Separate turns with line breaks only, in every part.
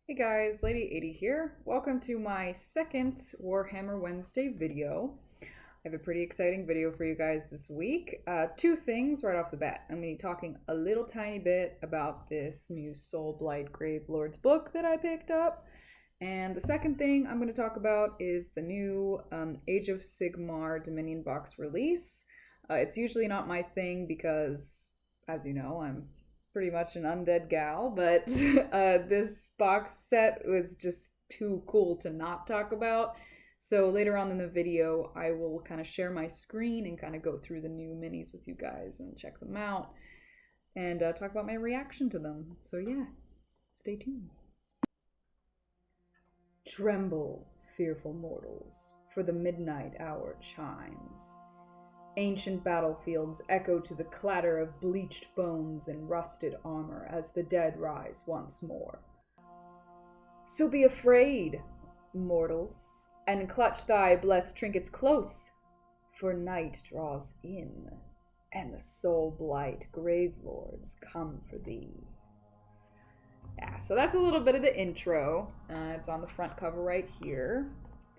Hey guys, Lady80 here. Welcome to my second Warhammer Wednesday video. I have a pretty exciting video for you guys this week. Two things right off the bat. I'm going to be talking a little tiny bit about this new Soulblight Gravelords book that I picked up. And the second thing I'm going to talk about is the new Age of Sigmar Dominion box release. It's usually not my thing because, as you know, I'm pretty much an undead gal, but this box set was just too cool to not talk about. So later on in the video, I will kind of share my screen and kind of go through the new minis with you guys and check them out and talk about my reaction to them. So yeah, stay tuned. Tremble, fearful mortals, for the midnight hour chimes. Ancient battlefields echo to the clatter of bleached bones and rusted armor as the dead rise once more. So be afraid, mortals, and clutch thy blessed trinkets close, for night draws in, and the Soulblight Gravelords come for thee. Yeah, so that's a little bit of the intro. It's on the front cover right here.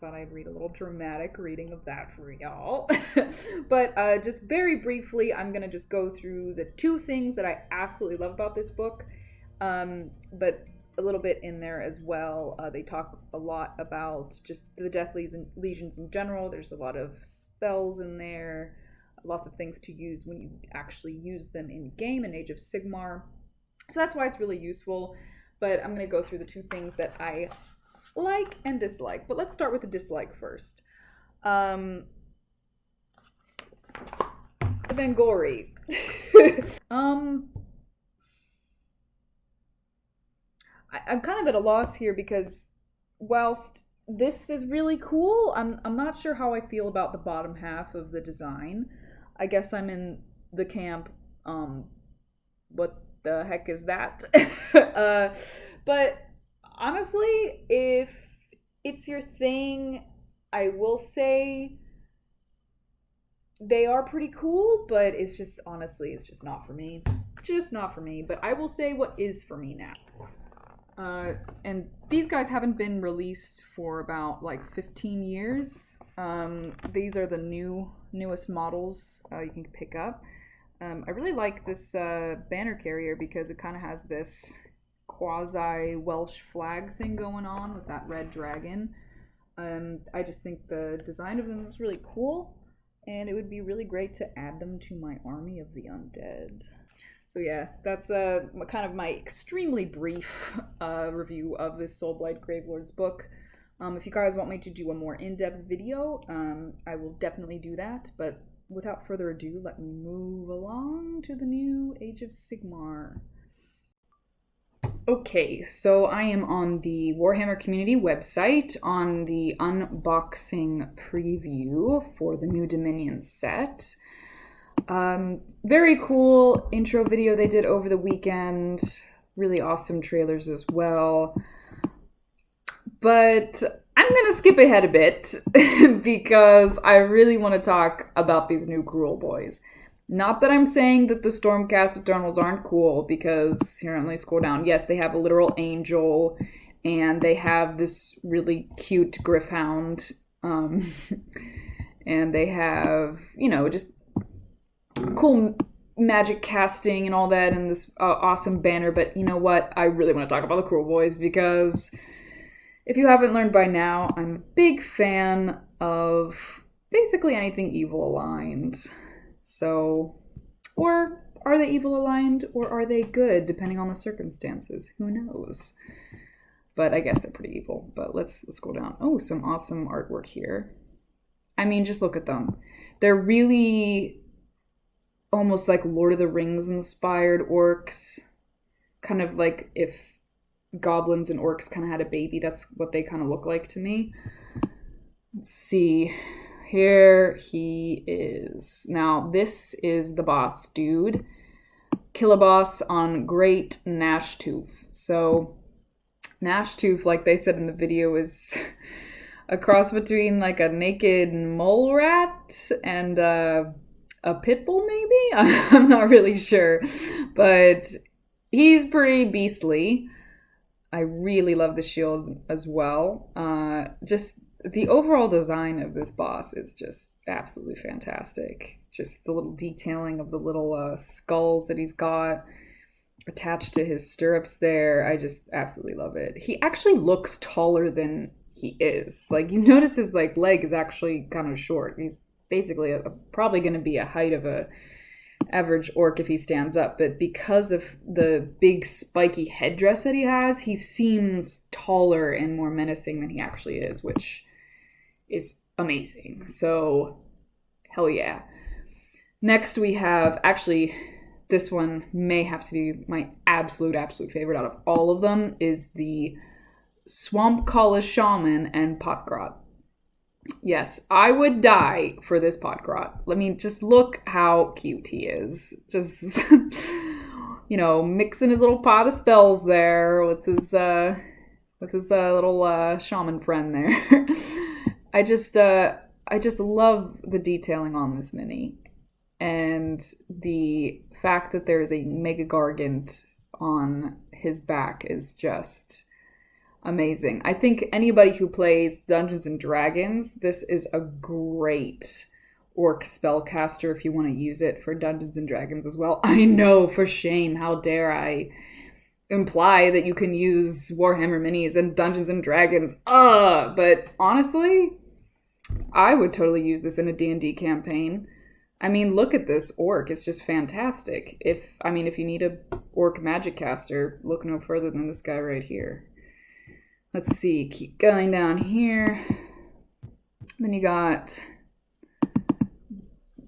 Thought I'd read a little dramatic reading of that for y'all. But just very briefly, I'm going to just go through the two things that I absolutely love about this book, but a little bit in there as well. They talk a lot about just the Death Legions in general. There's a lot of spells in there, lots of things to use when you actually use them in game in Age of Sigmar. So that's why it's really useful. But I'm going to go through the two things that I like and dislike, but let's start with the dislike first. The Vangori. I'm kind of at a loss here because whilst this is really cool, I'm not sure how I feel about the bottom half of the design. I guess I'm in the camp, what the heck is that? But honestly, if it's your thing, I will say they are pretty cool, but it's just, honestly, it's just not for me. Just not for me, but I will say what is for me now. And these guys haven't been released for about like 15 years. These are the newest models you can pick up. I really like this banner carrier because it kind of has this quasi Welsh flag thing going on with that red dragon. I just think the design of them is really cool, and it would be really great to add them to my army of the undead. So yeah, that's kind of my extremely brief review of this Soulblight Gravelords book. If you guys want me to do a more in-depth video, I will definitely do that, but without further ado, let me move along to the new Age of Sigmar. Okay, so I am on the Warhammer community website on the unboxing preview for the new Dominion set. Very cool intro video they did over the weekend. Really awesome trailers as well. But I'm gonna skip ahead a bit because I really want to talk about these new Cruel Boys. Not that I'm saying that the Stormcast Eternals aren't cool, because here, let me scroll down. Yes, they have a literal angel, and they have this really cute Griffhound, and they have, you know, just cool magic casting and all that, and this awesome banner. But you know what? I really want to talk about the Cruel Boys, because if you haven't learned by now, I'm a big fan of basically anything evil aligned. So, or are they evil aligned, or are they good, depending on the circumstances? Who knows? But I guess they're pretty evil. But let's go down. Oh, some awesome artwork here. I mean, just look at them. They're really almost like Lord of the Rings inspired orcs. Kind of like if goblins and orcs kind of had a baby. That's what they kind of look like to me. Let's see. Here he is. Now, this is the boss dude. Killaboss on Great Gnashtooth. So, Gnashtooth, like they said in the video, is a cross between like a naked mole rat and a pit bull, maybe? I'm not really sure. But he's pretty beastly. I really love the shield as well. Just the overall design of this boss is just absolutely fantastic. Just the little detailing of the little skulls that he's got attached to his stirrups there. I just absolutely love it. He actually looks taller than he is. Like, you notice his like leg is actually kind of short. He's basically probably going to be a height of a average orc if he stands up, but because of the big spiky headdress that he has, he seems taller and more menacing than he actually is, which is amazing. So hell yeah. Next we have, actually this one may have to be my absolute favorite out of all of them, is the Swamp Kala Shaman and Potgrot. Yes, I would die for this Potgrot. Let me just look how cute he is. Just, you know, mixing his little pot of spells there with his little shaman friend there. I just love the detailing on this mini, and the fact that there is a Mega Gargant on his back is just amazing. I think anybody who plays Dungeons and Dragons, this is a great orc spellcaster if you want to use it for Dungeons and Dragons as well. I know, for shame, how dare I imply that you can use Warhammer minis and Dungeons and Dragons. But honestly, I would totally use this in a D&D campaign. I mean, look at this orc. It's just fantastic. If you need a orc magic caster, look no further than this guy right here. Let's see, keep going down here. Then you got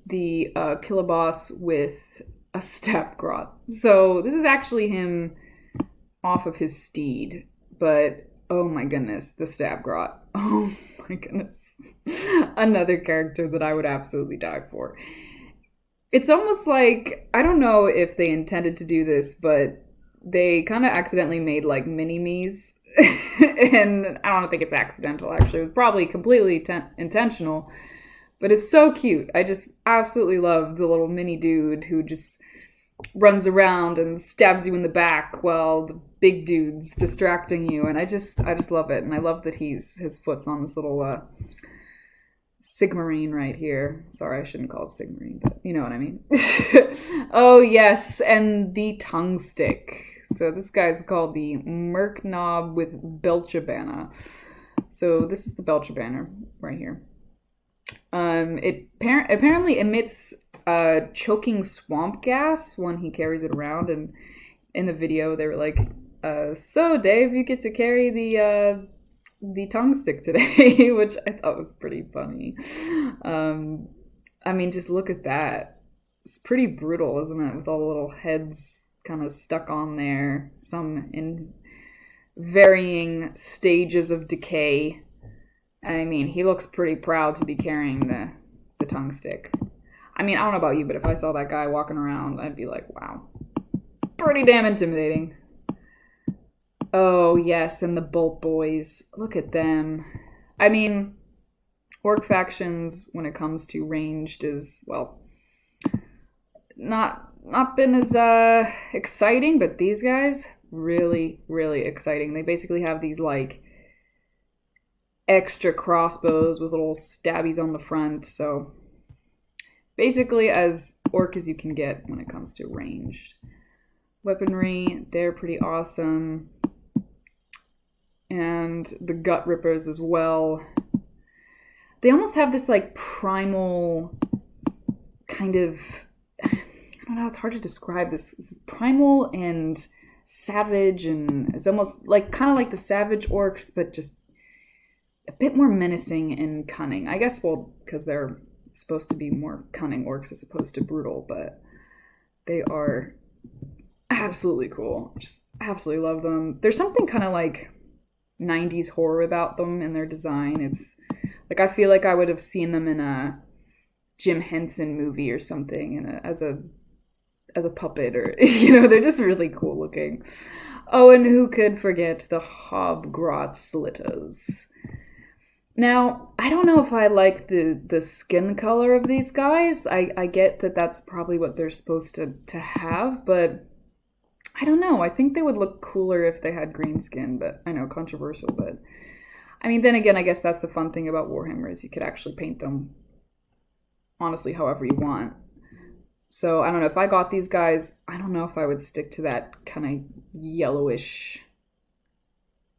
the killer boss with a Stabgrot. So this is actually him off of his steed, but oh my goodness, the Stabgrot. Oh my goodness. Another character that I would absolutely die for. It's almost like, I don't know if they intended to do this, but they kind of accidentally made like mini-me's. And I don't think it's accidental, actually. It was probably completely intentional. But it's so cute. I just absolutely love the little mini dude who just runs around and stabs you in the back while the big dude's distracting you. And I just love it. And I love that his foot's on this little Sigmarine right here. Sorry, I shouldn't call it Sigmarine, but you know what I mean. Oh, yes. And the tongue stick. So this guy's called the Merknob with Belchabana. So this is the Belchabana right here. It apparently emits choking swamp gas when he carries it around. And in the video, they were like, so Dave, you get to carry the tongue stick today, which I thought was pretty funny. I mean, just look at that. It's pretty brutal, isn't it? With all the little heads kind of stuck on there, some in varying stages of decay. I mean, he looks pretty proud to be carrying the tongue stick. I mean, I don't know about you, but if I saw that guy walking around, I'd be like, wow, pretty damn intimidating. Oh, yes, and the Bolt Boys. Look at them. I mean, orc factions, when it comes to ranged, is, well, not been as exciting, but these guys, really, really exciting. They basically have these, like, extra crossbows with little stabbies on the front, so basically as orc as you can get when it comes to ranged. Weaponry, they're pretty awesome. And the gut rippers as well. They almost have this like primal kind of, I don't know, it's hard to describe this primal and savage, and it's almost like kind of like the savage orcs, but just a bit more menacing and cunning. I guess, well, because they're supposed to be more cunning orcs as opposed to brutal, but they are absolutely cool. Just absolutely love them. There's something kind of like 90s horror about them in their design. It's like, I feel like I would have seen them in a Jim Henson movie or something, as a puppet, or they're just really cool looking. Oh, and who could forget the Hobgrot Slitters? Now, I don't know if I like the skin color of these guys. I get that that's probably what they're supposed to have, but I don't know. I think they would look cooler if they had green skin, but I know, controversial, but I mean, then again, I guess that's the fun thing about Warhammer is you could actually paint them honestly however you want. So I don't know, if I got these guys, I don't know if I would stick to that kind of yellowish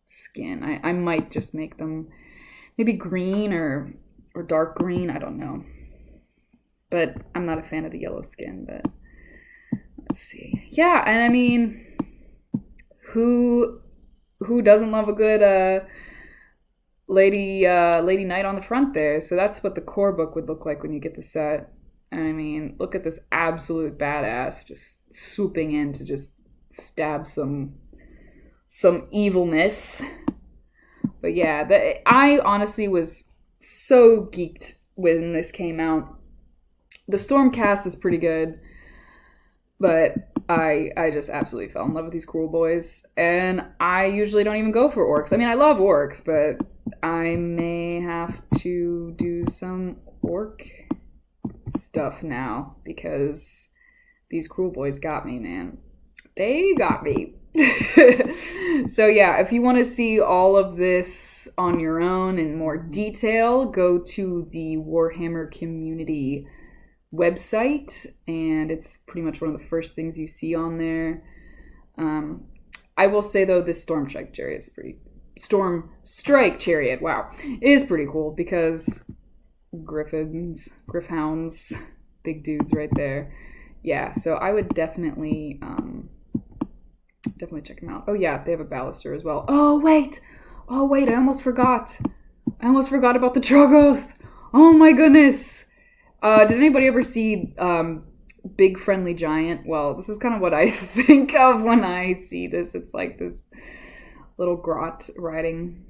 skin. I might just make them maybe green or dark green, I don't know. But I'm not a fan of the yellow skin, but let's see. Yeah, and I mean, who doesn't love a good lady knight on the front there? So that's what the core book would look like when you get the set. And I mean, look at this absolute badass just swooping in to just stab some evilness. But yeah, I honestly was so geeked when this came out. The Stormcast is pretty good, but I just absolutely fell in love with these cool boys. And I usually don't even go for orcs. I mean, I love orcs, but I may have to do some orc stuff now because these cruel boys got me, man. They got me. So yeah, if you want to see all of this on your own in more detail, go to the Warhammer community website, and it's pretty much one of the first things you see on there. I will say though, this Storm Strike Chariot, wow, is pretty cool because Griffhounds, big dudes right there. Yeah, so I would definitely check them out. Oh yeah, they have a Ballaster as well. Oh wait, I almost forgot about the Troggoth. Oh my goodness. Did anybody ever see Big Friendly Giant? Well, this is kind of what I think of when I see this. It's like this little grot riding,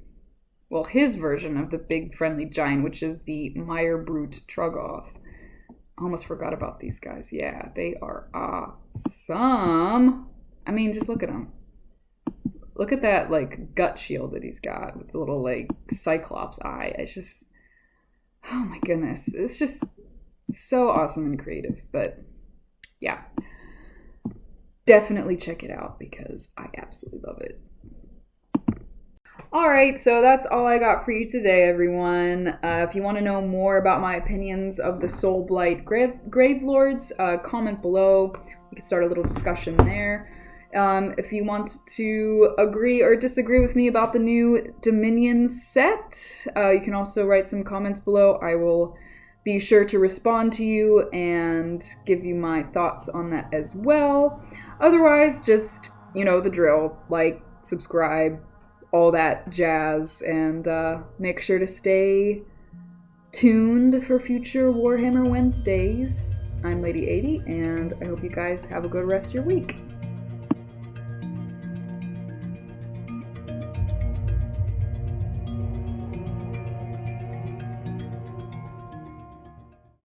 well, his version of the Big Friendly Giant, which is the Mire Brute Troggoth. Almost forgot about these guys. Yeah, they are awesome. I mean, just look at them. Look at that, like, gut shield that he's got with the little, like, Cyclops eye. It's just, oh my goodness. It's just so awesome and creative. But, yeah. Definitely check it out because I absolutely love it. Alright, so that's all I got for you today, everyone. If you want to know more about my opinions of the Soulblight Gravelords, comment below. We can start a little discussion there. If you want to agree or disagree with me about the new Dominion set, you can also write some comments below. I will be sure to respond to you and give you my thoughts on that as well. Otherwise, just, you know, the drill. Like, subscribe, all that jazz, and make sure to stay tuned for future Warhammer Wednesdays. I'm Lady 80, and I hope you guys have a good rest of your week.